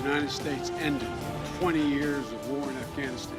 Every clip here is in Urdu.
United States ended 20 years of war in Afghanistan.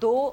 2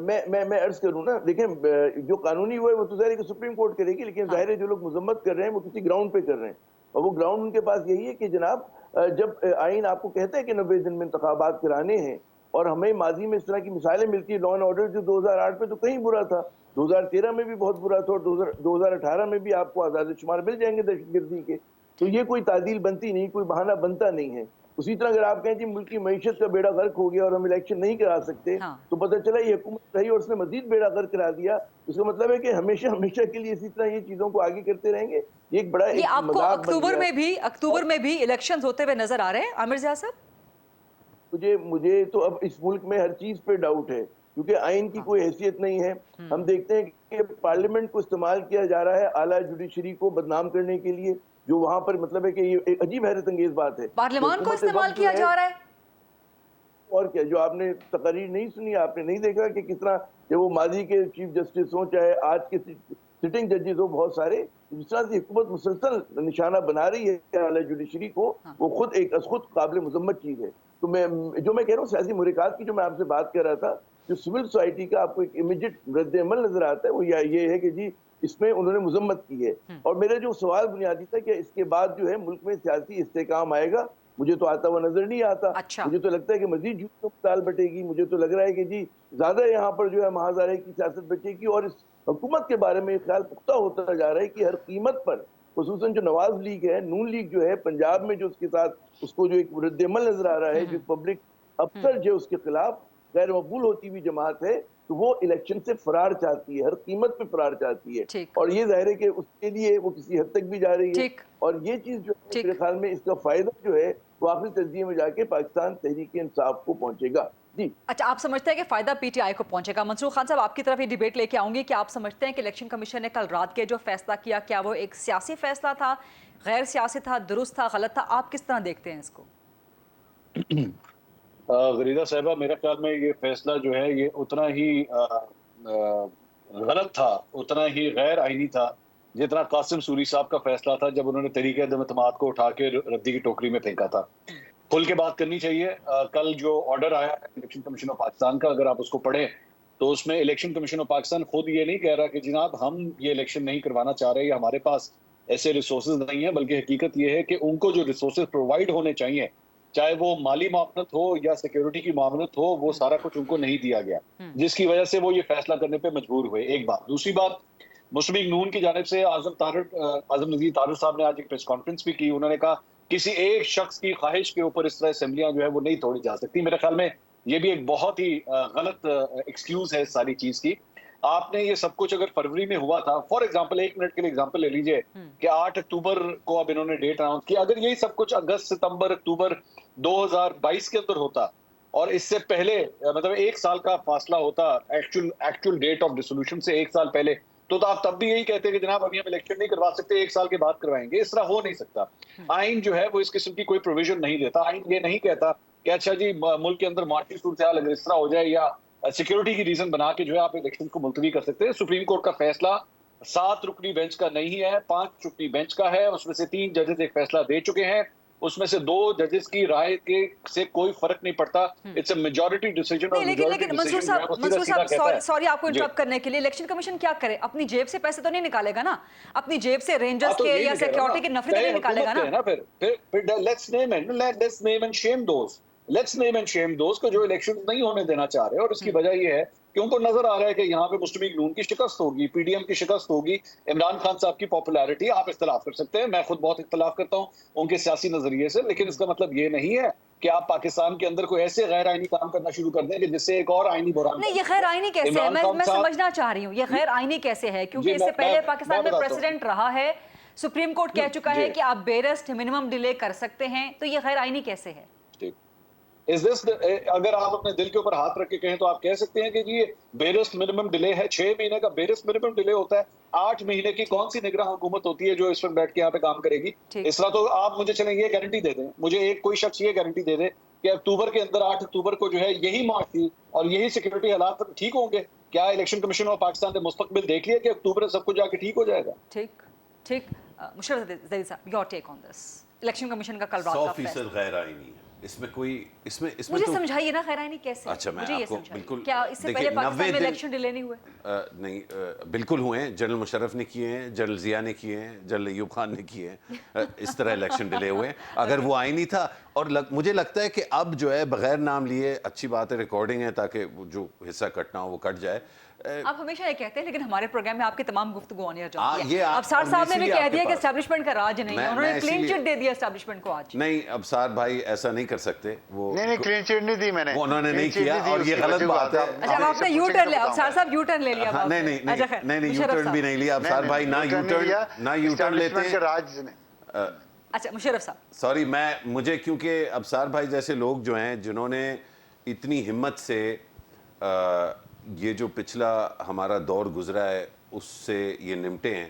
میں عرض کروں نا، دیکھیں جو قانونی ہوا ہے وہ تو ظاہر ہے کہ سپریم کورٹ کرے گی، لیکن ظاہر ہے جو لوگ مذمت کر رہے ہیں وہ کسی گراؤنڈ پہ کر رہے ہیں، اور وہ گراؤنڈ ان کے پاس یہی ہے کہ جناب جب آئین آپ کو کہتا ہے کہ 90 دن میں انتخابات کرانے ہیں، اور ہمیں ماضی میں اس طرح کی مثالیں ملتی ہیں، لا اینڈ آرڈر جو 2008 میں تو کہیں برا تھا، 2013 میں بھی بہت برا تھا، اور 2018 میں بھی آپ کو آزاد شمار مل جائیں گے دہشت گردی کے، تو یہ کوئی تعدیل بنتی نہیں، کوئی بہانہ بنتا نہیں ہے۔ اسی طرح اگر آپ کہیں جی ملک کی معیشت کا بیڑا غرق ہو گیا اور ہم الیکشن نہیں کرا سکتے، تو پتہ چلا یہ حکومت رہی اور اس نے مزید بیڑا غرق کرا دیا، اس کا مطلب ہے کہ ہمیشہ کے لیے اسی طرح یہ چیزوں کو آگے کرتے رہیں گے، یہ ایک بڑا یہ آپ کو مذاق بن گیا۔ اکتوبر میں بھی الیکشنز ہوتے ہوئے نظر آ رہے ہیں عامر ضیاء صاحب؟ مجھے تو اب اس ملک میں ہر چیز پہ ڈاؤٹ ہے، کیونکہ آئین کی کوئی حیثیت نہیں ہے۔ ہم دیکھتے ہیں کہ پارلیمنٹ کو استعمال کیا جا رہا ہے اعلیٰ جوڈیشری کو بدنام کرنے کے لیے، جو وہاں پر مطلب ہے کہ یہ ایک عجیب حیرت انگیز بات ہے۔ پارلیمان کو استعمال کیا جا رہا ہے؟ اور کیا، جو آپ نے تقاریر نہیں سنی، آپ نے نہیں دیکھا کہ کس طرح جب وہ ماضی کے چیف جسٹس ہوں چاہے آج کے سٹنگ ججز ہوں، بہت سارے جس طرح سے حکومت مسلسل نشانہ بنا رہی ہے اعلیٰ جوڈیشری کو، وہ خود قابل مذمت چیز ہے۔ تو میں کہہ رہا ہوں سیاسی محرکات کی جو میں آپ سے بات کر رہا تھا، جو سول سوسائٹی کا آپ کو ایک امیجیٹ رد عمل نظر آتا ہے وہ یہ ہے کہ جی اس میں انہوں نے مذمت کی ہے، اور میرا جو سوال بنیادی تھا کہ اس کے بعد جو ہے ملک میں سیاسی استحکام آئے گا، مجھے تو آتا ہوا نظر نہیں آتا۔ مجھے تو لگتا ہے کہ مزید جھوٹ کو مثال بٹے گی، مجھے تو لگ رہا ہے کہ جی زیادہ یہاں پر جو ہے مہازارے کی سیاست بچے گی، اور اس حکومت کے بارے میں خیال پختہ ہوتا جا رہا ہے کہ ہر قیمت پر، خصوصاً جو نواز لیگ ہے، نون لیگ جو ہے پنجاب میں، جو اس کے ساتھ اس کو جو ایک رد عمل نظر آ رہا ہے، جو پبلک اکثر جو اس کے خلاف غیر مقبول ہوتی ہوئی جماعت ہے، تو وہ الیکشن سے فرار چاہتی ہے، ہر قیمت پہ فرار چاہتی ہے، اور یہ ظاہر ہے کہ اس کے لیے وہ کسی حد تک بھی جا رہی ہے، اور یہ چیز جو ہے میرے خیال میں اس کا فائدہ جو ہے وہ آخری تجزیے میں جا کے پاکستان تحریک انصاف کو پہنچے گا۔ جی اچھا، آپ سمجھتے ہیں کہ فائدہ پی ٹی آئی کو پہنچے گا؟ منصور خان صاحب، آپ کی طرف یہ ڈیبیٹ لے کے آؤں گی کہ آپ سمجھتے ہیں کہ الیکشن کمیشن نے کل رات کے جو فیصلہ کیا، کیا وہ ایک سیاسی فیصلہ تھا، غیر سیاسی تھا، درست تھا، غلط تھا؟ آپ کس طرح دیکھتے ہیں اس کو؟ غریدہ صاحبہ، میرے خیال میں یہ فیصلہ جو ہے یہ اتنا ہی غلط تھا، اتنا ہی غیر آئینی تھا جتنا قاسم سوری صاحب کا فیصلہ تھا جب انہوں نے تحریک عدم اعتماد کو اٹھا کے ردی کی ٹوکری میں پھینکا تھا۔ کھل کے بات کرنی چاہیے۔ کل جو آرڈر آیا ہے الیکشن کمیشن آف پاکستان کا، اگر آپ اس کو پڑھیں تو اس میں الیکشن کمیشن آف پاکستان خود یہ نہیں کہہ رہا کہ جناب ہم یہ الیکشن نہیں کروانا چاہ رہے یا ہمارے پاس ایسے ریسورسز نہیں ہیں، بلکہ حقیقت یہ ہے کہ ان کو جو ریسورسز پرووائڈ ہونے چاہیے، چاہے وہ مالی معاونت ہو یا سیکیورٹی کی معاونت ہو، وہ سارا کچھ ان کو نہیں دیا گیا، جس کی وجہ سے وہ یہ فیصلہ کرنے پہ مجبور ہوئے۔ ایک بات۔ دوسری بات، مسلم لیگ نون کی جانب سے اعظم نذیر طاہر صاحب نے آج ایک پریس کانفرنس بھی کی، انہوں نے کہا کسی ایک شخص کی خواہش کے اوپر اس طرح اسمبلیاں جو ہے وہ نہیں توڑی جا سکتی۔ میرے خیال میں یہ بھی ایک بہت ہی غلط ایکسکیوز ہے اس ساری چیز کی۔ آپ نے یہ سب کچھ اگر فروری میں ہوا تھا، فار ایگزامپل، 1 منٹ کے لیے ایگزامپل لے لیجئے کہ 8 اکتوبر کو اب انہوں نے ڈیٹ اناؤنس کی، اگر یہی سب کچھ اگست، ستمبر، اکتوبر 2022 کے اندر ہوتا اور اس سے پہلے مطلب 1 سال کا فاصلہ ہوتا ایکچوئل ڈیٹ آف ڈیسولوشن سے 1 سال پہلے، تو آپ تب بھی یہی کہتے کہ جناب ابھی ہم الیکشن نہیں کروا سکتے، 1 سال کے بعد کروائیں گے۔ اس طرح ہو نہیں سکتا۔ آئین جو ہے وہ اس قسم کی کوئی پروویژن نہیں دیتا۔ آئین یہ نہیں کہتا کہ اچھا جی ملک کے اندر معاشی صورتحال اگر اس طرح ہو جائے یا سیکیورٹی کی ریزن بنا کے جو ہے آپ الیکشن کو ملتوی کر سکتے ہیں۔ سپریم کورٹ کا فیصلہ 7 رکنی بینچ کا نہیں ہے، 5 رکنی بینچ کا ہے، اس میں سے 3 ججز ایک فیصلہ دے چکے ہیں، اس میں سے 2 ججز کی رائے کے سے کوئی فرق نہیں پڑتا۔ It's a majority decision. لیکن منصور صاحب سوری آپ کو انٹرپٹ کرنے کے لیے، الیکشن کمیشن کیا کرے؟ اپنی جیب سے پیسے تو نہیں نکالے گا نا، اپنی جیب سے رینجرز کے یا سیکیورٹی کے نفرے تو نہیں نکالے گا نا۔ پھر let's name and shame those کو جو الیکشن نہیں ہونے دینا چاہ رہے، اور اس کی وجہ یہ ہے کہ ان کو نظر آ رہا ہے کہ یہاں پہ مسلم لیگ نون کی شکست ہوگی، پی ڈی ایم کی شکست ہوگی، عمران خان صاحب کی پاپولیرٹی۔ آپ اختلاف کر سکتے ہیں، میں خود بہت اختلاف کرتا ہوں ان کے سیاسی نظریے سے، لیکن اس کا مطلب یہ نہیں ہے کہ آپ پاکستان کے اندر کوئی ایسے غیر آئینی کام کرنا شروع کر دیں کہ جس سے ایک اور آئینی بحران۔ نہیں، یہ غیر آئینی کیسے ہے؟ میں سمجھنا چاہ رہی ہوں یہ غیر آئینی کیسے ہے، کیونکہ اس سے پہلے پاکستان میں پریسیڈنٹ رہا ہے، سپریم کورٹ کہہ چکا ہے کہ آپ بیرسٹ منیمم ڈیلے کر سکتے ہیں، تو یہ غیر آئینی کیسے ہے؟ اگر آپ اپنے دل کے اوپر ہاتھ رکھ کے کہیں تو آپ کہہ سکتے ہیں کہ جی بیرسٹ منیمم ڈیلے ہے، 6 مہینے کا بیرسٹ منیمم ڈیلے ہوتا ہے۔ 8 مہینے کی کون سی نگراں حکومت ہوتی ہے جو اس وقت بیٹھ کے یہاں پہ کام کرے گی؟ اس طرح تو آپ مجھے چلیں یہ گارنٹی دے دیں، مجھے کوئی شخص یہ گارنٹی دے دے کہ اکتوبر کے اندر 8 اکتوبر کو جو ہے یہی معاشی اور یہی سیکیورٹی حالات ٹھیک ہوں گے؟ کیا الیکشن کمیشن آف پاکستان نے مستقبل دیکھ لیا کہ اکتوبر میں سب کچھ جا کے ٹھیک ہو جائے گا؟ ٹھیک۔ مشرف زید صاحب، your take on this. Election commission کا کل رات کا 100% غیر آئینی ہے۔ اس میں کوئی اس میں مجھے تو سمجھائیے نا خیر آئینی کیسے. اچھا میں مجھے یہ آپ کو سمجھائیے بالکل کیا اس سے پہلے پاکستان میں الیکشن ڈیلے نہیں ہوئے؟ نہیں بالکل ہوئے ہیں. جنرل مشرف نے کیے ہیں, جنرل ضیاء نے کیے ہیں, جنرل ایوب خان نے کیے ہیں, اس طرح الیکشن ڈیلے ہوئے ہیں. اگر وہ آئینی تھا, اور مجھے لگتا ہے کہ اب جو ہے بغیر نام لیے, اچھی بات ہے ریکارڈنگ ہے تاکہ جو حصہ کٹنا ہو وہ کٹ جائے. آپ ہمیشہ یہ کہتے ہیں لیکن ہمارے پروگرام میں آپ کی تمام گفتگو آنی جاتی ہے. یہ ابصار صاحب نے بھی کہہ دیا کہ اسٹیبلشمنٹ کا راج نہیں ہے, انہوں نے کلین چٹ دے دیا اسٹیبلشمنٹ کو آج. نہیں ابصار بھائی ایسا نہیں کر سکتے, وہ نہیں کلین چٹ نہیں دی میں نے, انہوں نے نہیں کیا اور یہ غلط بات ہے. اچھا آپ نے یو ٹرن لیا, ابصار صاحب یو ٹرن لے لیا. نہیں یو ٹرن بھی نہیں لیا ابصار بھائی, نہ یو ٹرن لیتے. اچھا مشرف صاحب سوری, مجھے کیونکہ ابصار بھائی جیسے لوگ جو ہیں جنہوں نے اتنی ہمت سے یہ جو پچھلا ہمارا دور گزرا ہے اس سے یہ نمٹے ہیں,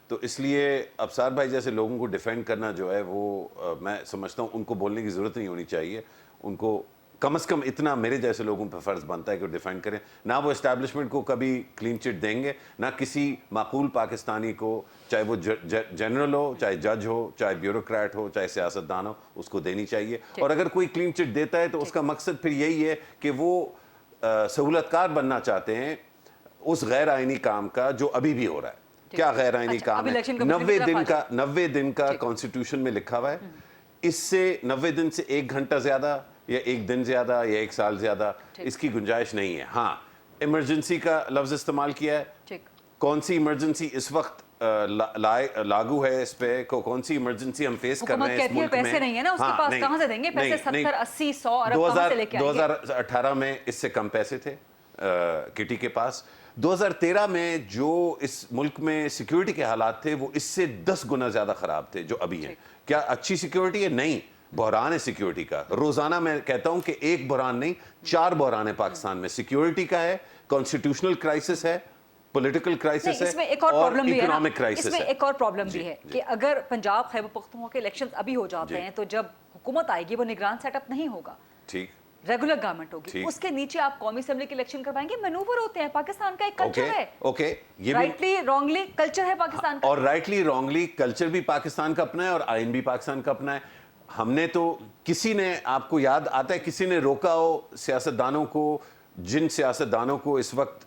تو اس لیے ابصار بھائی جیسے لوگوں کو ڈیفینڈ کرنا جو ہے وہ میں سمجھتا ہوں ان کو بولنے کی ضرورت نہیں ہونی چاہیے. ان کو کم از کم اتنا میرے جیسے لوگوں پہ فرض بنتا ہے کہ وہ ڈیفینڈ کریں. نہ وہ اسٹیبلشمنٹ کو کبھی کلین چٹ دیں گے, نہ کسی معقول پاکستانی کو, چاہے وہ جنرل ہو, چاہے جج ہو, چاہے بیوروکریٹ ہو, چاہے سیاستدان ہو, اس کو دینی چاہیے. اور اگر کوئی کلین چٹ دیتا ہے تو اس کا مقصد پھر یہی ہے کہ وہ سہولت کار بننا چاہتے ہیں اس غیر آئینی کام کا جو ابھی بھی ہو رہا ہے. کیا غیر آئینی کام ہے؟ 90 دن کا کانسٹیٹیوشن میں لکھا ہوا ہے. اس سے 90 دن سے 1 گھنٹہ زیادہ یا 1 دن زیادہ یا 1 سال زیادہ اس کی گنجائش نہیں ہے. ہاں ایمرجنسی کا لفظ استعمال کیا ہے. کون سی ایمرجنسی اس وقت لاگو ہے اس پہ, کون سی ایمرجنسی ہم فیس کر رہے ہیں اس ملک میں؟ پیسے نہیں ہے نا اس کے پاس, کہاں سے دیں گے پیسے؟ 70 80 100 ارب کہاں سے لے کے آئیں گے؟ 2018 میں اس سے کم پیسے تھے کٹی کے پاس. 2013 میں جو اس ملک میں سیکیورٹی کے حالات تھے وہ اس سے 10 گنا زیادہ خراب تھے جو ابھی ہیں. کیا اچھی سیکیورٹی ہے؟ نہیں, بحران ہے سیکیورٹی کا. روزانہ میں کہتا ہوں کہ 1 بحران نہیں 4 بحران ہے پاکستان میں. سیکیورٹی کا ہے, کانسٹیٹیوشنل کرائسس ہے, پولیٹیکل کرائسس ہے, اس میں ایک اور پرابلم بھی ہے. اکنامک کرائسس ہے. اس میں ایک اور پرابلم بھی ہے کہ اگر پنجاب خیبر پختونخوا کے الیکشنز ابھی ہو جاتے ہیں تو جب حکومت آئے گی وہ نگران سیٹ اپ نہیں ہوگا, ٹھیک, ریگولر گورنمنٹ ہوگی. اس کے نیچے آپ قومی اسمبلی کے الیکشن کروائیں گے. مینوور ہوتے ہیں, پاکستان کا ایک کلچر ہے. اوکے, یہ رائٹلی رانگلی کلچر ہے پاکستان کا, اور رائٹلی رانگلی کلچر بھی پاکستان کا اپنا ہے اور آئین بھی پاکستان کا اپنا ہے. ہم نے تو کسی نے, آپ کو یاد آتا ہے کسی نے روکا ہو سیاستدانوں کو, جن سیاستدانوں کو اس وقت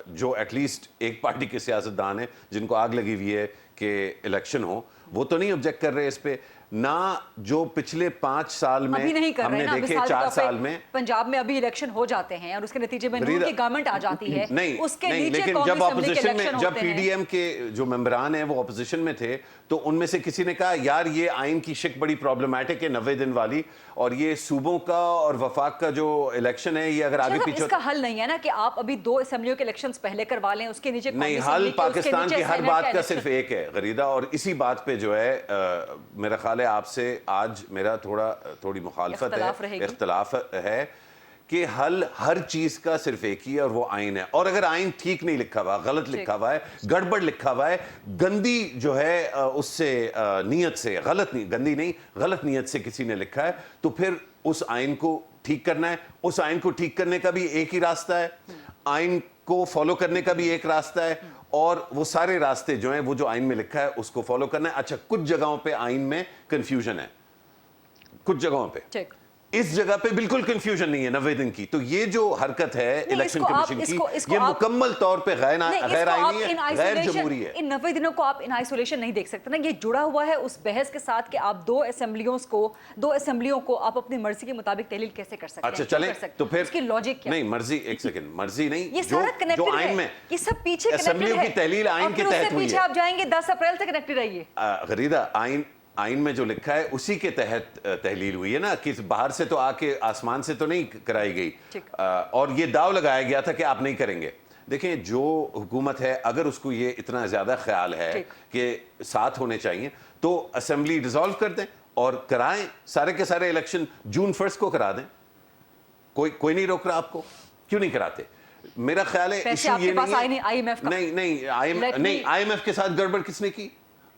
جو ایٹ لیسٹ ایک پارٹی کے سیاستدان ہیں جن کو آگ لگی ہوئی ہے کہ الیکشن ہو, وہ تو نہیں آبجیکٹ کر رہے اس پہ. نہ جو پچھلے 5 سال میں ہم نے دیکھے, 4 سال میں پنجاب میں ابھی الیکشن ہو جاتے ہیں اور اس کے نتیجے میں نون کی گورنمنٹ آ جاتی ہے. اس کے نیچے لیکن قومی جب اسمبلی کے اپوزیشن میں, الیکشن جب ہوتے پی ہیں. ڈی ایم کے جو ممبران ہیں وہ اپوزیشن میں تھے تو ان میں سے کسی نے کہا یار یہ آئین کی شک بڑی پرابلمٹک ہے 90 دن والی, اور یہ صوبوں کا اور وفاق کا جو الیکشن ہے یہ اگر آگے پیچھے, اس کا حل نہیں ہے نا کہ آپ ابھی 2 اسمبلیوں کے الیکشنز پہلے کروا لیں, اس کے نیچے نہیں. حل پاکستان کی ہر بات کا صرف ایک ہے غریدہ, اور اسی بات پہ جو ہے میرا خیال ہے آپ سے آج میرا تھوڑی مخالفت ہے, اختلاف ہے کہ حل ہر چیز کا صرف ایک ہی ہے اور وہ آئین ہے. اور اگر آئین ٹھیک نہیں لکھا ہوا, غلط لکھا ہوا ہے, گڑبڑ لکھا ہوا ہے, گندی جو ہے اس سے نیت سے, گندی نہیں غلط نیت سے کسی نے لکھا ہے, تو پھر اس آئین کو ٹھیک کرنا ہے. اس آئین کو ٹھیک کرنے کا بھی ایک ہی راستہ ہے, آئین کو فالو کرنے کا بھی ایک راستہ ہے, اور وہ سارے راستے جو ہیں وہ جو آئین میں لکھا ہے اس کو فالو کرنا ہے. اچھا کچھ جگہوں پہ آئین میں کنفیوژن ہے, کچھ جگہوں پہ, اس جگہ پہ بالکل کنفیوژن نہیں ہے 90 دن کی. تو یہ جو حرکت ہے الیکشن کمیشن کی یہ مکمل طور پہ غیر آئینی ہے, غیر جمہوری ہے. ان 90 دنوں کو آپ ان آئسولیشن نہیں دیکھ سکتے نا, یہ جڑا ہوا ہے اس بحث کے ساتھ کہ آپ 2 اسمبلیوں کو آپ اپنی مرضی کے مطابق تحلیل کیسے کر سکتے ہیں. اچھا چلیں تو پھر اس کی لاجک کیا؟ نہیں مرضی, ایک سیکنڈ, مرضی نہیں, یہ سارا کنیکٹڈ ہے, آئین میں یہ سب پیچھے کنیکٹڈ ہے. اسمبلیوں کی تحلیل آئین کے تحت ہوئی ہے. پیچھے آپ جائیں گے 10 اپریل سے کنیکٹڈ رہیے. غریدہ آئین میں جو لکھا ہے اسی کے تحت تحلیل ہوئی ہے نا, کہ باہر سے تو آ کے آسمان سے تو نہیں کرائی گئی, اور یہ داؤ لگایا گیا تھا کہ آپ نہیں کریں گے. دیکھیں جو حکومت ہے اگر اس کو یہ اتنا زیادہ خیال ہے کہ ساتھ ہونے چاہیے تو اسمبلی ڈیزالو کر دیں اور کرائیں سارے کے سارے الیکشن جون 1 کو کرا دیں. کوئی نہیں روک رہا آپ کو, کیوں نہیں کراتے؟ میرا خیال ہے ایشو یہ نہیں, آئی ایم ایف کے ساتھ گڑبڑ کس نے کی؟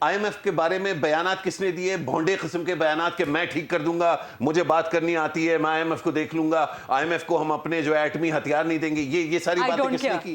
آئی ایم ایف کے بارے میں بیانات کس نے دیے؟ بھونڈے قسم کے بیانات کہ میں ٹھیک کر دوں گا, مجھے بات کرنی آتی ہے, میں آئی ایم ایف کو دیکھ لوں گا, آئی ایم ایف کو ہم اپنے جو ایٹمی ہتھیار نہیں دیں گے, یہ ساری باتیں کس نے کی؟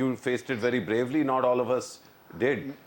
you faced it very bravely, not all of us did.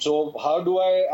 So how do I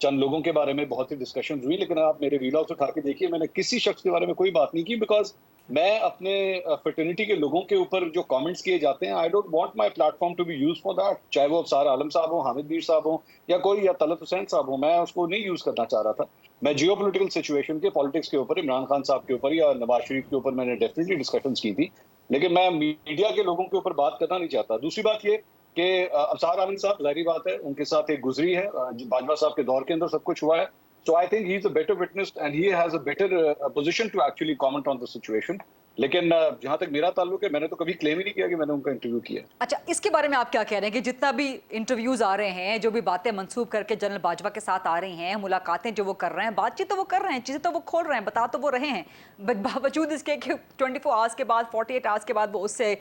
چند لوگوں کے بارے میں بہت سی ڈسکشن ہوئی, لیکن آپ میرے ویلاگس اٹھا کے دیکھیے, میں نے کسی شخص کے بارے میں کوئی بات نہیں کی, بیکاز میں اپنے فرٹرنیٹی کے لوگوں کے اوپر جو کامنٹس کیے جاتے ہیں, I don't want my platform to be use for that, چاہے وہ ابصار عالم صاحب ہوں, حامد میر صاحب ہوں, یا کوئی, یا طلعت حسین صاحب ہوں, میں اس کو نہیں یوز کرنا چاہ رہا تھا. میں جیو پولیٹیکل سچویشن کے, پالیٹکس کے اوپر, عمران خان صاحب کے اوپر یا نواز شریف کے اوپر میں نے ڈیفینیٹلی ڈسکشنز کی تھی, لیکن میں میڈیا کے لوگوں کے اوپر بات کرنا نہیں چاہتا. دوسری بات یہ کہ ابصار عالم صاحب, ظاہری بات ہے ان کے ساتھ ایک گزری ہے, باجوہ صاحب کے دور کے اندر سب کچھ ہوا ہے, so I think he is a better witness and he has a better position to actually comment on the situation. لیکن جہاں تک میرا تعلق ہے, میں نے تو کبھی کلیم ہی نہیں کیا کہ میں نے ان کا انٹرویو کیا. اچھا, اس کے بارے میں آپ کیا کہہ رہے ہیں کہ جتنا بھی انٹرویوز آ رہے ہیں, جو بھی باتیں منسوب کر کے جنرل باجوہ کے ساتھ آ رہی ہیں, ملاقاتیں جو وہ کر رہے ہیں, بات چیت تو وہ کر رہے ہیں, چیزیں تو وہ کھول رہے ہیں, بتا تو وہ رہے ہیں, باوجود اس کے کہ 24 آورس کے بعد, 48 آورس کے بعد وہ اس سے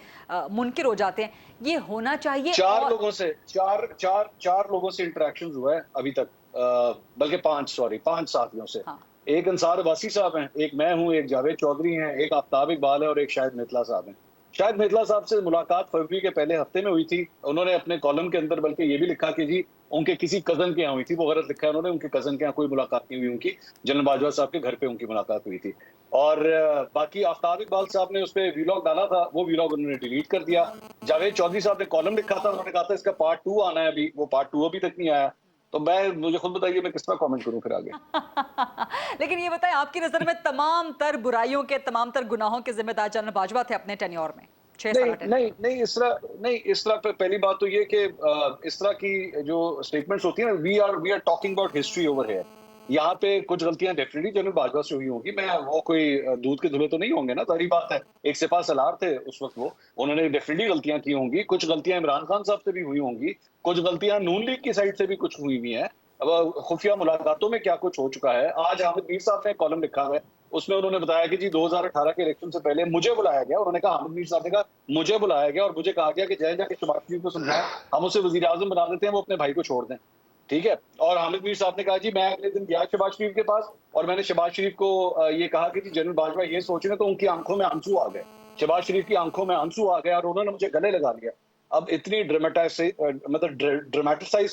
منکر ہو جاتے ہیں. یہ ہونا چاہیے. چار لوگوں سے انٹریکشن ہوا ہے ابھی تک, بلکہ 5 ساتھیوں سے. ایک انصار عباسی صاحب ہیں, ایک میں ہوں, ایک جاوید چودھری ہیں, ایک آفتاب اقبال ہے, اور ایک شاہد مہتلا صاحب ہیں. شاہد مہتلا صاحب سے ملاقات فروری کے پہلے ہفتے میں ہوئی تھی. انہوں نے اپنے کالم کے اندر بلکہ یہ بھی لکھا کہ جی ان کے کسی کزن کے یہاں ہوئی تھی, وہ غلط لکھا ہے انہوں نے, ان کے کزن کے یہاں کوئی ملاقات نہیں ہوئی ان کی, جنرل باجوہ صاحب کے گھر پہ ان کی ملاقات ہوئی تھی. اور باقی آفتاب اقبال صاحب نے اس پہ ویلاگ ڈالا تھا, وہ ویلاگ انہوں نے ڈیلیٹ کر دیا. جاوید چودھری صاحب نے کالم لکھا تھا, انہوں نے کہا تھا اس کا پارٹ 2 آنا ہے, ابھی وہ پارٹ 2 ابھی تک نہیں آیا. تو مجھے خود بتائیے میں کس طرح کامنٹ کروں پھر آگے. لیکن یہ بتائیں, آپ کی نظر میں تمام تر برائیوں کے, تمام تر گناہوں کے ذمہ دار جنرل باجوہ تھے اپنے ٹینیور میں 6 سال؟ نہیں اس طرح پہلی بات تو یہ کہ اس طرح کی جو اسٹیٹمنٹس ہوتی ہیں, we are talking about history over here. یہاں پہ کچھ غلطیاں ڈیفینیٹلی جنرل باجوہ سے ہوئی ہوں گی, میں وہ کوئی دودھ کے دھلے تو نہیں ہوں گے نا, ظاہری بات ہے, ایک سپاہ سالار تھے اس وقت, وہ انہوں نے ڈیفینیٹلی غلطیاں کی ہوں گی. کچھ غلطیاں عمران خان صاحب سے بھی ہوئی ہوں گی, کچھ غلطیاں نون لیگ کی سائڈ سے بھی کچھ ہوئی ہوئی ہیں. اب خفیہ ملاقاتوں میں کیا کچھ ہو چکا ہے. آج حامد میر صاحب نے کالم لکھا ہے, اس میں انہوں نے بتایا کہ جی 2018 کے الیکشن سے پہلے مجھے بلایا گیا. انہوں نے کہا, حامد میر صاحب نے کہا مجھے بلایا گیا اور مجھے کہا گیا کہ جا کے شہباز شریف کو سمجھائیں, ہم اسے وزیر اعظم بنا دیتے ہیں, وہ اپنے بھائی کو چھوڑ دیں. ٹھیک ہے. اور حامد میر صاحب نے کہا جی میں اگلے دن گیا شہباز شریف کے پاس, اور میں نے شہباز شریف کو یہ کہا کہ جی جنرل باجوہ یہ سوچ رہے, تو ان کی آنکھوں میں آنسو آ گئے, شہباز شریف کی آنکھوں میں آنسو آ گئے, اور انہوں نے مجھے گلے لگا لیا. اب اتنی ڈراماٹائز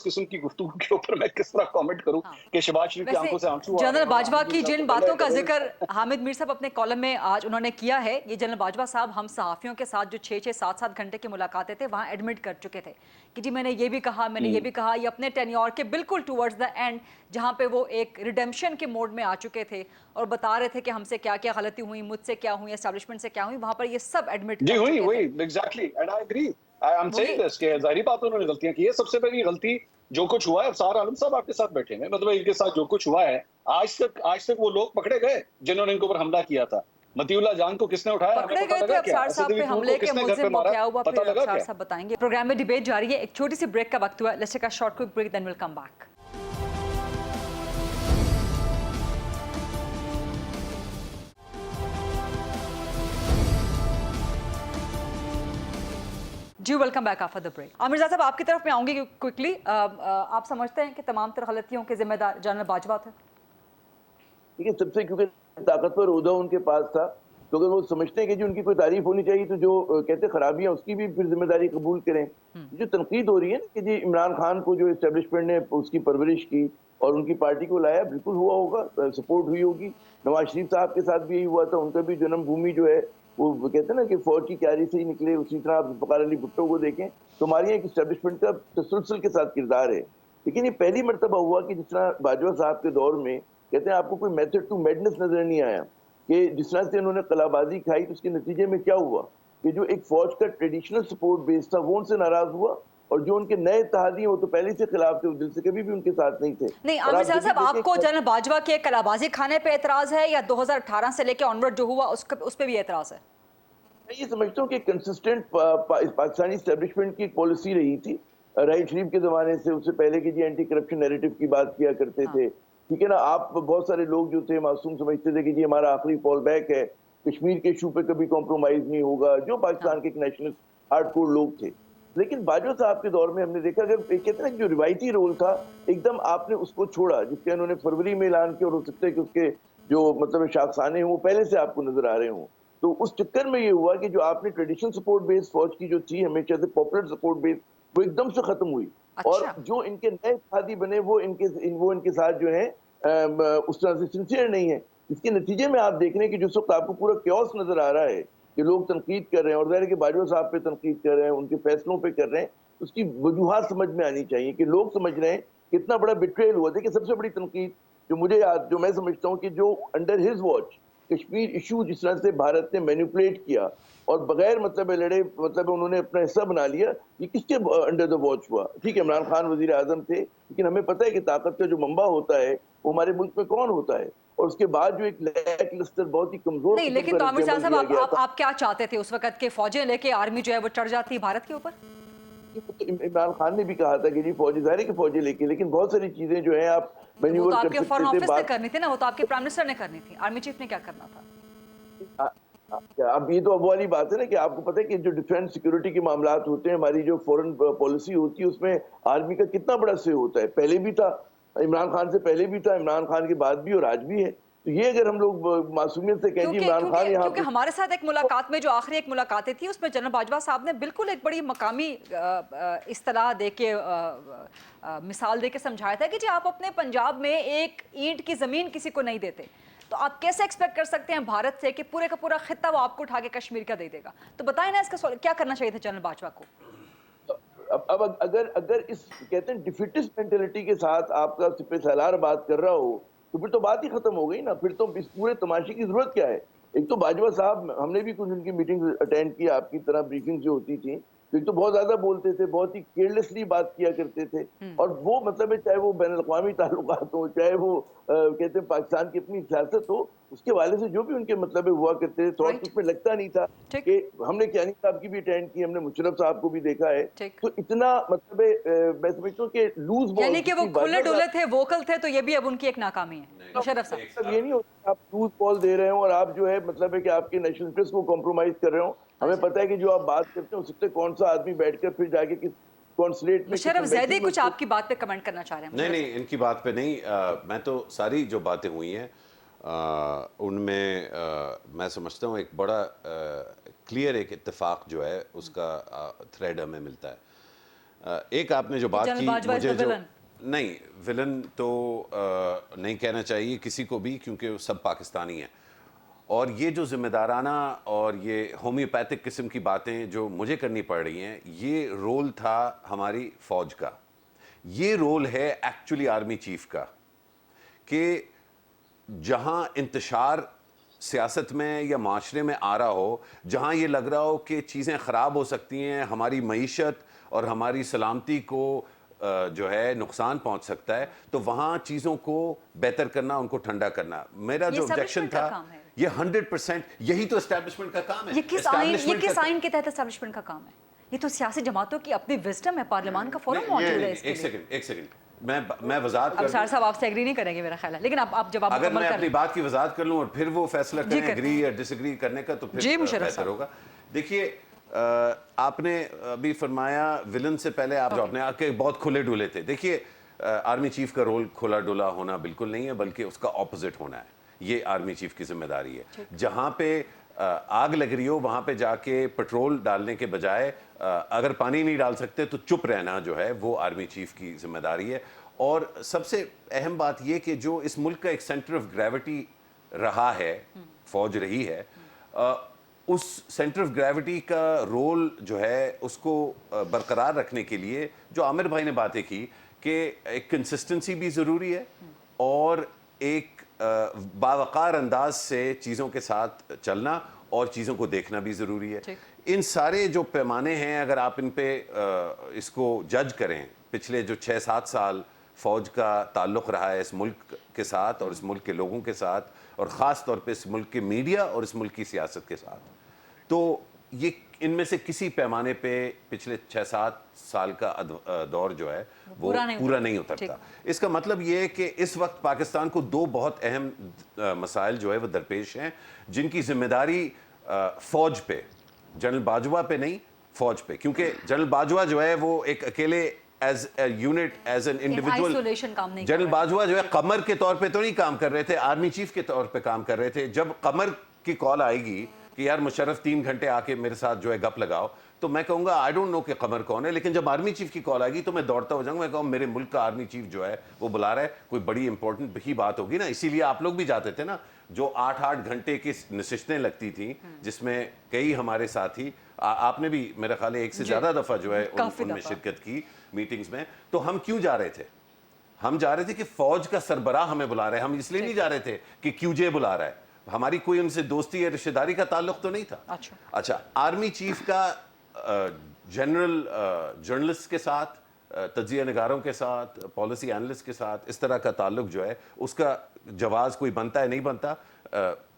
قسم کی گفتگو کے اوپر میں کس طرح کامنٹ کروں کہ شہباز شریف کی آنکھوں سے آنسو. جنرل باجوہ کی جن باتوں کا ذکر حامد میر صاحب اپنے کالم میں آج انہوں نے کیا ہے, یہ جنرل باجوہ صاحب ہم صحافیوں کے ساتھ جو 6-7 گھنٹے کی ملاقاتیں تھے, وہاں ایڈمٹ کر چکے تھے کہ جی میں نے یہ بھی کہا, میں نے یہ بھی کہا. یہ اپنے ٹینیور کے بالکل ٹورڈز دا اینڈ, جہاں پہ وہ ایک ریڈیمپشن کے موڈ میں آ چکے تھے اور بتا رہے تھے کہ ہم سے کیا کیا غلطی ہوئی, مجھ سے کیا ہوئی, اسٹیبلشمنٹ سے کیا ہوئی, وہاں پر یہ سب ایڈمٹ کر چکے تھے. وہی exactly, and I agree, I am seeing this کہ ظاہری بات انہوں نے غلطیاں کی ہے. سب سے پہلی غلطی جو کچھ ہوا ہے, ابصار عالم صاحب آپ کے ساتھ بیٹھے ہیں, مطلب ان کے ساتھ جو کچھ ہوا ہے آج تک وہ لوگ پکڑے گئے جنہوں نے ان کے اوپر حملہ کیا تھا. مطیع اللہ جان کو کس نے اٹھایا, پکڑے گئے تھے ابصار صاحب پہ حملے کے ملزم, وہ کیا ہوا پھر ابصار صاحب بتائیں گے. پروگرام میں ڈیبیٹ جاری ہے, ایک چھوٹی سی بریک کا وقت ہوا ہے. Let's take a short quick break, then we'll come back. جی welcome back after the break. Aamir صاحب آپ کی طرف میں آؤں گی کوئکلی. آپ سمجھتے ہیں کہ تمام تر غلطیوں کے ذمہ دار جنرل باجوہ تھے؟ دیکھیے سب سے کیونکہ طاقتور عہدہ ان کے پاس تھا, تو اگر وہ سمجھتے ہیں کہ جو ان کی کوئی تعریف ہونی چاہیے تو جو کہتے خرابیاں اس کی بھی پھر ذمہ داری قبول کریں. جو تنقید ہو رہی ہے نا کہ جی عمران خان کو جو اسٹیبلشمنٹ نے اس کی پرورش کی اور ان کی پارٹی کو لایا, بالکل ہوا ہوگا, سپورٹ ہوئی ہوگی. نواز شریف صاحب کے ساتھ بھی یہی ہوا تھا, ان کا بھی جنم بھومی جو ہے وہ کہتے ہیں نا کہ فوج کی کیاری سے ہی نکلے. اسی طرح آپ ذوالفقار علی بھٹو کو دیکھیں, تو ہمارے یہاں ایک اسٹیبلشمنٹ کا تسلسل کے ساتھ کردار ہے. لیکن یہ پہلی مرتبہ ہوا کہ جس طرح باجوہ صاحب کے دور میں کہتے ہیں آپ کو کوئی میتھڈ ٹو میڈنس نظر نہیں آیا, کہ جس طرح سے انہوں نے قلعہ بازی کھائی, تو اس کے نتیجے میں کیا ہوا کہ جو ایک فوج کا ٹریڈیشنل سپورٹ بیس تھا وہ ان سے ناراض ہوا, اور جو ان کے نئے اتحادی ہیں وہ تو پہلے سے خلاف تھے, دل سے کبھی بھی ان کے ساتھ نہیں تھے. نہیں عامر صاحب, آپ کو جنرل باجوہ کے قلعہ بازی کھانے پہ اعتراض ہے یا 2018 سے لے کے آنورڈ جو ہوا اس پہ بھی اعتراض ہے؟ میں یہ سمجھتا ہوں کہ کنسسٹنٹ پاکستانی اسٹیبلشمنٹ کی ایک پالیسی رہی تھی راحیل شریف کے زمانے سے, اس سے پہلے کہ جی اینٹی کرپشن نیریٹو کی بات کیا کرتے تھے. ٹھیک ہے نا, آپ بہت سارے لوگ جو تھے معصوم سمجھتے تھے کہ جی ہمارا آخری فال بیک ہے, کشمیر کے ایشو پہ کبھی کمپرومائز نہیں ہوگا, جو پاکستان کے ایک نیشنلسٹ ہارڈ کور لوگ تھے. لیکن باجوہ صاحب کے دور میں ہم نے دیکھا, اگر کہتے ہیں جو روایتی رول تھا ایک دم آپ نے اس کو چھوڑا, جس کے انہوں نے فروری میں اعلان کیا, اور ہو سکتا ہے کہ اس کے جو مطلب شاخسانے ہیں وہ پہلے سے آپ کو نظر آ رہے ہوں. تو اس چکر میں یہ ہوا کہ جو آپ نے ٹریڈیشنل سپورٹ بیس فوج کی جو تھی ہمیشہ سے پاپولر سپورٹ بیس, وہ ایک دم سے ختم ہوئی. اور اچھا جو ان کے نئے اتحادی بنے وہ ان کے ساتھ جو ہے اس طرح سے سنسیئر نہیں ہے. اس کے نتیجے میں آپ دیکھ رہے ہیں کہ جس وقت آپ کو پورا کیوس نظر آ رہا ہے کہ لوگ تنقید کر رہے ہیں اور ظاہر ہے کہ باجوہ صاحب پہ تنقید کر رہے ہیں, ان کے فیصلوں پہ کر رہے ہیں, اس کی وجوہات سمجھ میں آنی چاہیے کہ لوگ سمجھ رہے ہیں کتنا بڑا بٹریل ہوا. دیکھیں سب سے بڑی تنقید جو میں سمجھتا ہوں کہ جو under his watch Kashmir issue جس طرح سے بھارت نے مینیپولیٹ کیا اور بغیر مطلب لڑے مطلب انہوں نے اپنا حصہ بنا لیا, یہ کس کے انڈر دا واچ ہوا؟ ٹھیک ہے عمران خان وزیر اعظم تھے, لیکن ہمیں پتہ ہے کہ طاقت کا جو منبع ہوتا ہے وہ ہمارے ملک میں کون ہوتا ہے, اور اس کے بعد جو ایک لیک لسٹر بہت ہی کمزور نہیں, لیکن تو عامر صاحب آپ کیا چاہتے تھے اس وقت کے فوجیں لے کے آرمی جو ہے وہ چڑھ جاتی بھارت کے اوپر؟ عمران خان نے بھی کہا تھا کہ جی فوجی ظاہر ہے کہ فوجی لے کے, لیکن بہت ساری چیزیں جو ہیں آپ وہ مینیور تو آپ کر کے فورن سکتے تھے. آفس نے کرنی تھی نا, وہ تو آپ کے پرائم منسٹر نے کرنی تھی, آرمی چیف نے کیا کرنا تھا؟ اب یہ تو اب والی بات ہے نا کہ آپ کو پتہ ہے کہ جو ڈیفینس سیکورٹی کے معاملات ہوتے ہیں, ہماری جو فورن پالیسی ہوتی ہے, اس میں آرمی کا کتنا بڑا سے ہوتا ہے. پہلے بھی تھا, عمران خان سے پہلے بھی تھا, عمران خان کے بعد بھی اور آج بھی ہے. تو یہ اگر ہم لوگ معصومیت سے کہیں جی عمران خان یہاں کیونکہ ہمارے ساتھ ایک ملاقات میں جو آخری ایک ملاقاتیں تھی اس میں جنرل باجوہ صاحب نے بالکل ایک بڑی مقامی اصطلاح دے کے مثال دے کے سمجھایا تھا کہ جی آپ اپنے پنجاب میں ایک اینٹ کی زمین کسی کو نہیں دیتے, تو آپ کیسے ایکسپیکٹ کر سکتے ہیں بھارت سے کہ پورے کا پورا خطہ وہ آپ کو اٹھا کے کشمیر کا دے دے گا؟ تو بتائیں نا اس کا کیا کرنا چاہیے تھا جنرل باجوہ کو؟ اب اگر اس کہتے ہیں ڈیفیٹسٹ مینٹلٹی کے ساتھ آپ کا سپہ سالار بات کر رہا ہو تو پھر تو بات ہی ختم ہو گئی نا. پھر تو اس پورے تماشے کی ضرورت کیا ہے؟ ایک تو باجوہ صاحب, ہم نے بھی کچھ ان کی میٹنگ اٹینڈ کی, آپ کی طرح بریفنگ جو ہوتی تھی, ایک تو بہت زیادہ بولتے تھے, بہت ہی کیئرلیسلی بات کیا کرتے تھے, اور وہ مطلب ہے چاہے وہ بین الاقوامی تعلقات ہوں, چاہے وہ کہتے ہیں پاکستان کی اپنی سیاست ہو, اس کے حوالے سے جو بھی ان کے مطلب ہوا کرتے تھے تھوڑا اس میں لگتا نہیں تھا کہ ہم نے کیانی صاحب کی بھی اٹینڈ کی, ہم نے مشرف صاحب کو بھی دیکھا ہے, تو اتنا مطلب میں سمجھتا ہوں کہ لوز بال, یعنی کہ وہ کھلے ڈولے تھے, ووکل تھے, تو یہ بھی اب ان کی ایک ناکامی ہے. مشرف صاحب یہ نہیں ہوتا آپ لوز بال دے رہے ہوں اور آپ جو ہے مطلب ہے کہ آپ کے نیشنل انٹرسٹ کو کمپرومائز کر رہے ہوں. ہمیں پتہ ہے کہ جو آپ بات کرتے ہیں اس سے کون سا آدمی بیٹھ کر پھر جا کے کس کونسلیٹ میں مشرف زیدی کچھ آپ کی بات پہ کمنٹ کرنا چاہ رہے ہیں؟ نہیں, ان کی بات پہ نہیں, میں تو ساری جو باتیں ہوئی ہیں ان میں سمجھتا ہوں ایک بڑا کلیئر ایک اتفاق جو ہے اس کا تھریڈ ہمیں ملتا ہے. ایک آپ نے جو بات کی, مجھے جو نہیں ولن تو نہیں کہنا چاہیے کسی کو بھی, کیونکہ سب پاکستانی ہیں, اور یہ جو ذمہ دارانہ اور یہ ہومیوپیتھک قسم کی باتیں جو مجھے کرنی پڑ رہی ہیں, یہ رول تھا ہماری فوج کا, یہ رول ہے ایکچولی آرمی چیف کا, کہ جہاں انتشار سیاست میں یا معاشرے میں آ رہا ہو, جہاں یہ لگ رہا ہو کہ چیزیں خراب ہو سکتی ہیں, ہماری معیشت اور ہماری سلامتی کو جو ہے نقصان پہنچ سکتا ہے, تو وہاں چیزوں کو بہتر کرنا, ان کو ٹھنڈا کرنا. میرا جو آبجیکشن تھا یہ 100% یہی تو اسٹیبلشمنٹ کا کام ہے. یہ کس آئین کے تحت اسٹیبلشمنٹ کا کام ہے؟ یہ تو سیاسی جماعتوں کی اپنی وزڈم ہے, پارلیمان کا فورم موجود ہے اس کے لیے. ایک سیکنڈ میں وضاحت اب سار صاحب آپ سے ایگری نہیں کریں گے میرا خیال ہے, لیکن آپ جواب اگر میں اپنی بات کی وضاحت کر لوں اور پھر وہ فیصلہ کریں ایگری یا ڈس ایگری کرنے کا, تو پھر بہتر ہوگا. دیکھیے آپ نے ابھی فرمایا ولن سے پہلے آپ جو آپ نے آ کے بہت کھلے ڈولے تھے. دیکھیے آرمی چیف کا رول کھلا ڈولا ہونا بالکل نہیں ہے, بلکہ اس کا اپوزٹ ہونا ہے. یہ آرمی چیف کی ذمہ داری ہے. جہاں پہ آگ لگ رہی ہو وہاں پہ جا کے پٹرول ڈالنے کے بجائے اگر پانی نہیں ڈال سکتے تو چپ رہنا جو ہے وہ آرمی چیف کی ذمہ داری ہے. اور سب سے اہم بات یہ کہ جو اس ملک کا ایک سینٹر آف گریوٹی رہا ہے, فوج رہی ہے, اس سینٹر آف گریوٹی کا رول جو ہے اس کو برقرار رکھنے کے لیے جو عامر بھائی نے باتیں کی کہ ایک کنسسٹنسی بھی ضروری ہے اور ایک باوقار انداز سے چیزوں کے ساتھ چلنا اور چیزوں کو دیکھنا بھی ضروری ہے. ان سارے جو پیمانے ہیں اگر آپ ان پہ اس کو جج کریں, پچھلے جو 6-7 سال فوج کا تعلق رہا ہے اس ملک کے ساتھ اور اس ملک کے لوگوں کے ساتھ, اور خاص طور پہ اس ملک کے میڈیا اور اس ملک کی سیاست کے ساتھ, تو یہ ان میں سے کسی پیمانے پہ پچھلے 6-7 سال کا دور جو ہے وہ پورا نہیں اترتا. اس کا مطلب یہ ہے کہ اس وقت پاکستان کو 2 بہت اہم مسائل جو ہے وہ درپیش ہیں, جن کی ذمہ داری فوج پہ, جنرل باجوہ پہ نہیں, فوج پہ. کیونکہ جنرل باجوہ جو ہے وہ ایک اکیلے as a unit, as an individual, general Bajwa جو ہے قمر کے طور پہ تو نہیں کام کر رہے تھے, آرمی چیف کے طور پہ کام کر رہے تھے. جب قمر کی کال آئے گی کہ یار مشرف 3 گھنٹے آ کے میرے ساتھ جو ہے گپ لگاؤ, تو میں کہوں گا آئی ڈونٹ نو کہ قمر کون ہے, لیکن جب آرمی چیف کی کال آئے گی تو میں دوڑتا ہو جاؤں گا, میں کہوں میرے ملک کا آرمی چیف جو ہے وہ بلا رہا ہے, کوئی بڑی امپورٹنٹ ہی بات ہوگی نا. اسی لیے آپ لوگ بھی جاتے تھے نا, جو 8 گھنٹے کی نشستیں لگتی تھیں جس میں کئی ہمارے ساتھی, آپ نے بھی میرا خیال ہے 1 سے زیادہ دفعہ جو ہے ان میں شرکت کی میٹنگز میں. تو ہم کیوں جا رہے تھے؟ ہم جا رہے تھے کہ فوج کا سربراہ ہمیں بلا رہا ہے, ہم اس لیے نہیں جا رہے تھے کہ کیو جے بلا رہا ہے, ہماری کوئی ان سے دوستی یا رشتہ داری کا تعلق تو نہیں تھا. اچھا, آرمی چیف کا جنرل جرنلسٹ کے ساتھ, تجزیہ نگاروں کے ساتھ, پالیسی اینالسٹ کے ساتھ اس طرح کا تعلق جو ہے اس کا جواز کوئی بنتا ہے نہیں بنتا,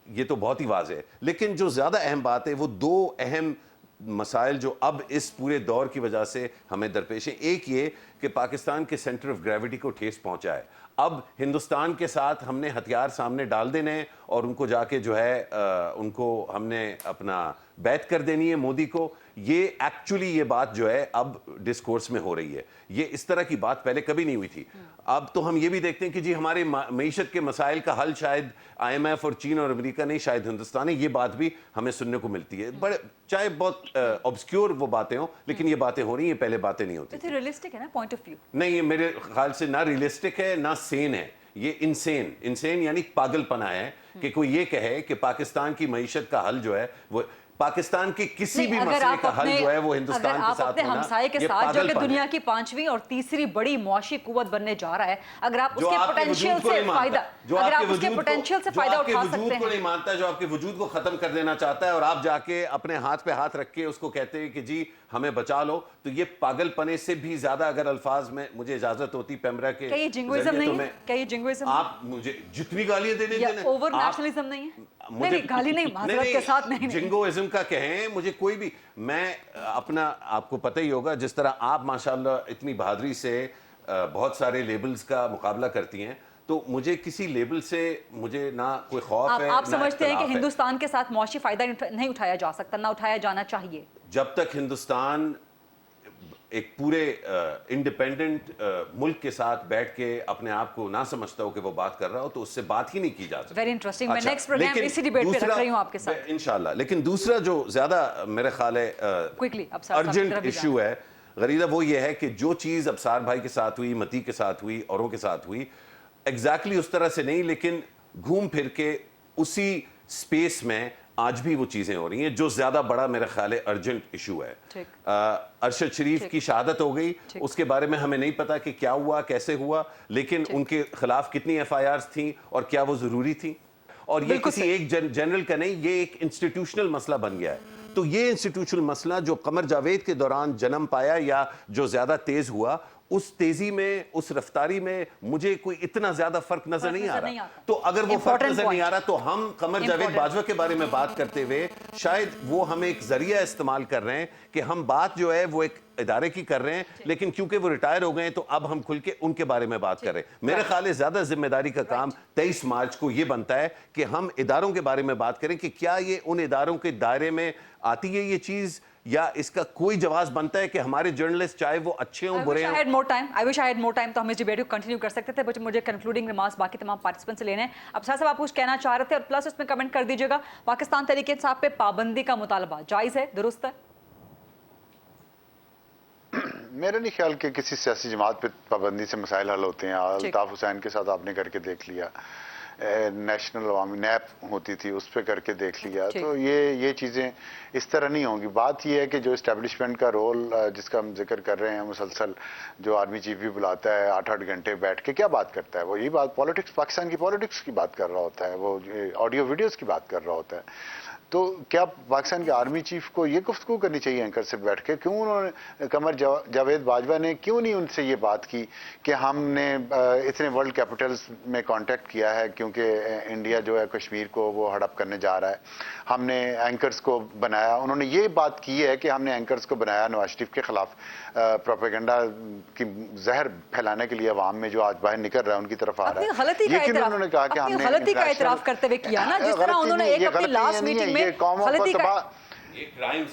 یہ تو بہت ہی واضح ہے. لیکن جو زیادہ اہم بات ہے وہ 2 اہم مسائل جو اب اس پورے دور کی وجہ سے ہمیں درپیش ہیں. ایک یہ کہ پاکستان کے سینٹر آف گریوٹی کو ٹھیس پہنچا ہے. اب ہندوستان کے ساتھ ہم نے ہتھیار سامنے ڈال دینے ہیں اور ان کو جا کے جو ہے ان کو ہم نے اپنا بیعت کر دینی ہے مودی کو. یہ ایکچولی یہ بات جو ہے اب ڈسکورس میں ہو رہی ہے, یہ اس طرح کی بات پہلے کبھی نہیں ہوئی تھی. اب تو ہم یہ بھی دیکھتے ہیں کہ جی ہمارے معیشت کے مسائل کا حل شاید IMF اور چین اور امریکہ نہیں, شاید ہندوستان ہے. یہ بات بھی ہمیں سننے کو ملتی ہے, بڑے چاہے بہت آبسکیور وہ باتیں ہوں, لیکن یہ باتیں ہو رہی ہیں, پہلے باتیں نہیں ہوتی. تو ریئلسٹک ہے نا پوائنٹ آف ویو؟ نہیں, یہ میرے خیال سے نہ ریئلسٹک ہے نہ سین ہے, یہ انسین یعنی پاگل پنا ہے کہ کوئی یہ کہے کہ پاکستان کی معیشت کا حل جو ہے وہ پاکستان کے کسی بھی مسئلے کا حل جو ہے وہ ہندوستان کے ساتھ ہونا, ہمسائے کے ساتھ جو کہ دنیا کی 5ویں اور تیسری بڑی معاشی قوت بننے جا رہا ہے, اگر آپ اس کے پوٹینشیل سے فائدہ, اگر آپ اس کے پوٹینشیل سے فائدہ اٹھا سکتے ہیں, جو آپ کے وجود کو نہیں مانتا, جو آپ کے وجود کو ختم کر دینا چاہتا ہے, اور آپ جا کے اپنے ہاتھ پہ ہاتھ رکھ کے اس کو کہتے ہیں کہ جی ہمیں بچا لو, تو یہ پاگل پنے سے بھی زیادہ اگر الفاظ میں مجھے اجازت ہوتی پیمرا کے, کیا یہ جنگوازم نہیں ہے؟ کیا یہ جنگوازم آپ مجھے جتنی گالیاں دے دیں یا اوور نیشنلزم نہیں ہے؟ نہیں, گالی نہیں, معذرت کے ساتھ نہیں, جنگوازم کا کہیں مجھے کوئی بھی, میں اپنا, آپ کو پتہ ہی ہوگا جس طرح آپ ماشاءاللہ اتنی بہادری سے بہت سارے لیبلز کا مقابلہ کرتی ہیں, تو مجھے کسی لیبل سے مجھے نہ کوئی خوف ہے. آپ سمجھتے ہیں کہ ہندوستان کے ساتھ معاشی فائدہ نہیں اٹھایا جا سکتا, نہ اٹھایا جانا چاہیے؟ جب تک ہندوستان ایک پورے انڈیپینڈنٹ ملک کے ساتھ بیٹھ کے اپنے آپ کو نہ سمجھتا ہو کہ وہ بات کر رہا ہو, تو اس سے بات ہی نہیں کی جا سکتی. ویری انٹرسٹنگ, میں نیکسٹ پروگرام اسی ڈیبیٹ پہ رکھ رہی ہوں آپ کے ساتھ انشاءاللہ. لیکن دوسرا جو زیادہ میرے خیال ہے ارجنٹ ایشو ہے غریدہ, وہ یہ ہے کہ جو چیز ابصار بھائی کے ساتھ ہوئی, متی کے ساتھ ہوئی, اوروں کے ساتھ ہوئی, ایگزیکٹلی اس طرح سے نہیں, لیکن گھوم پھر کے اسی سپیس میں آج بھی وہ چیزیں ہو رہی ہیں. جو زیادہ بڑا میرا خیال ہے ارجنٹ ایشو ہے, ارشد شریف کی شہادت ہو گئی, اس کے بارے میں ہمیں نہیں پتا کہ کیا ہوا, کیسے ہوا, لیکن ان کے خلاف کتنی FIRs تھیں اور کیا وہ ضروری تھیں, اور یہ کسی ایک جنرل کا نہیں, یہ ایک انسٹیٹیوشنل مسئلہ بن گیا ہے. تو یہ انسٹیٹیوشنل مسئلہ جو قمر جاوید کے دوران جنم پایا یا جو زیادہ تیز ہوا, اس تیزی میں, اس رفتاری میں مجھے کوئی اتنا زیادہ فرق نظر نہیں آ رہا. تو اگر وہ فرق نظر نہیں آ رہا تو ہم قمر جاوید باجوہ کے بارے میں بات کرتے ہوئے شاید وہ ہم ایک ذریعہ استعمال کر رہے ہیں کہ ہم بات جو ہے وہ ایک ادارے کی کر رہے ہیں, لیکن کیونکہ وہ ریٹائر ہو گئے ہیں تو اب ہم کھل کے ان کے بارے میں بات کر رہے ہیں. میرے خیال ہے زیادہ ذمہ داری کا کام 23 مارچ کو یہ بنتا ہے کہ ہم اداروں کے بارے میں بات کریں کہ کیا یہ ان اداروں کے دائرے میں آتی ہے یہ چیز, یا اس کا کوئی جواز بنتا ہے کہ ہمارے جرنلسٹ چاہے وہ اچھے ہوں برے ہوں. I wish I had more time, تو ہم اس ڈیبیٹ کو کنٹینیو کر سکتے تھے, بٹ مجھے کنکلوڈنگ ریمارکس باقی تمام پارٹیسپینٹ سے لینے ہیں. اب صاحب آپ کچھ کہنا چاہ رہے تھے, اور پلس اس میں کمنٹ کر دیجیے گا, پاکستان تحریک انصاف پہ پابندی کا مطالبہ جائز ہے, درست ہے؟ میرا نہیں خیال کہ کسی سیاسی جماعت پہ پابندی سے مسائل حل ہوتے ہیں. الطاف حسین کے ساتھ آپ نے کر کے دیکھ لیا, نیشنل عوامی نیب ہوتی تھی اس پہ کر کے دیکھ لیا, تو یہ چیزیں اس طرح نہیں ہوں گی. بات یہ ہے کہ جو اسٹیبلشمنٹ کا رول جس کا ہم ذکر کر رہے ہیں مسلسل, جو آرمی چیف بھی بلاتا ہے 8 گھنٹے بیٹھ کے کیا بات کرتا ہے, وہ یہی بات پالیٹکس, پاکستان کی پالیٹکس کی بات کر رہا ہوتا ہے, وہ آڈیو ویڈیوز کی بات کر رہا ہوتا ہے. تو کیا پاکستان کے آرمی چیف کو یہ گفتگو کرنی چاہیے اینکر سے بیٹھ کے؟ کیوں انہوں نے, قمر جاوید باجوہ نے کیوں نہیں ان سے یہ بات کی کہ ہم نے اتنے ورلڈ کیپٹلز میں کانٹیکٹ کیا ہے کیونکہ انڈیا جو ہے کشمیر کو وہ ہڑپ کرنے جا رہا ہے, ہم نے اینکرز کو بنایا. انہوں نے یہ بات کی ہے کہ ہم نے اینکرز کو بنایا نواز شریف کے خلاف پروپیگنڈا کی زہر پھیلانے کے لیے عوام میں جو آج باہر نکل رہا ہے ان کی طرف آ رہا ہے. یہ کیوں انہوں نے کہا کہ ہم نے غلطی کا اعتراف کرتے ہوئے کیا نا, جس طرح انہوں نے ایک اپنی لاسٹ میٹنگ میں غلطی کا,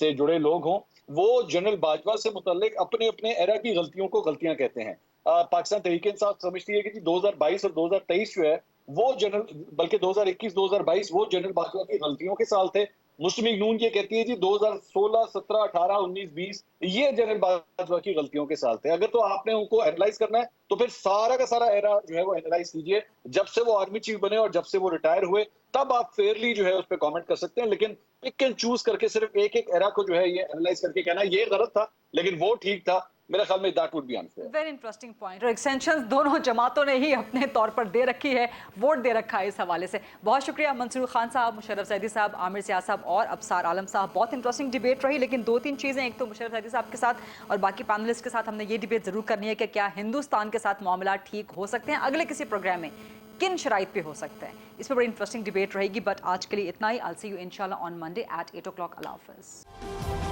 سے جڑے لوگ ہوں وہ جنرل باجوہ سے متعلق اپنے اپنے ایرا کی غلطیوں کو غلطیاں کہتے ہیں. پاکستان تحریک انصاف سمجھتی ہے کہ جی 2022 اور 2023 جو ہے وہ جنرل، بلکہ 2021 2022 وہ جنرل باجوہ کی غلطیوں کے سال تھے. مسلم لیگ نون یہ کہتی ہے جی 2016 17 18 19 20 یہ جنرل باجوہ کی غلطیوں کے سال تھے. اگر تو آپ نے ان کو اینالائز کرنا ہے تو پھر سارا کا سارا ایرا جو ہے وہ اینالائز کیجئے، جب سے وہ آرمی چیف بنے اور جب سے وہ ریٹائر ہوئے، تب آپ فیئرلی جو ہے اس پہ کامنٹ کر سکتے ہیں. لیکن پک اینڈ چوز کر کے صرف ایک ایک ایرا کو جو ہے یہ اینالائز کر کے کہنا یہ غلط تھا لیکن وہ ٹھیک تھا، میرے خیال میں that would be unfair. Very interesting point. اور ایکسٹینشن دونوں جماعتوں نے ہی اپنے طور پر دے رکھی ہے، ووٹ دے رکھا ہے اس حوالے سے. بہت شکریہ منصور خان صاحب، مشرف زیدی صاحب، عامر سیاض صاحب اور ابصار عالم صاحب. بہت انٹرسٹنگ ڈیبیٹ رہی، لیکن 2-3 چیزیں، ایک تو مشرف زیدی صاحب کے ساتھ اور باقی پینلسٹ کے ساتھ ہم نے یہ ڈیبیٹ ضرور کرنی ہے کہ کیا ہندوستان کے ساتھ معاملات ٹھیک ہو سکتے ہیں، اگلے کسی پروگرام میں کن شرائط پہ ہو سکتے ہیں. اس پہ بڑی انٹرسٹنگ ڈیبیٹ رہے گی. بٹ آج کے لیے اتنا ہی. I'll see you inshallah on Monday at 8 o'clock. اللہ حافظ.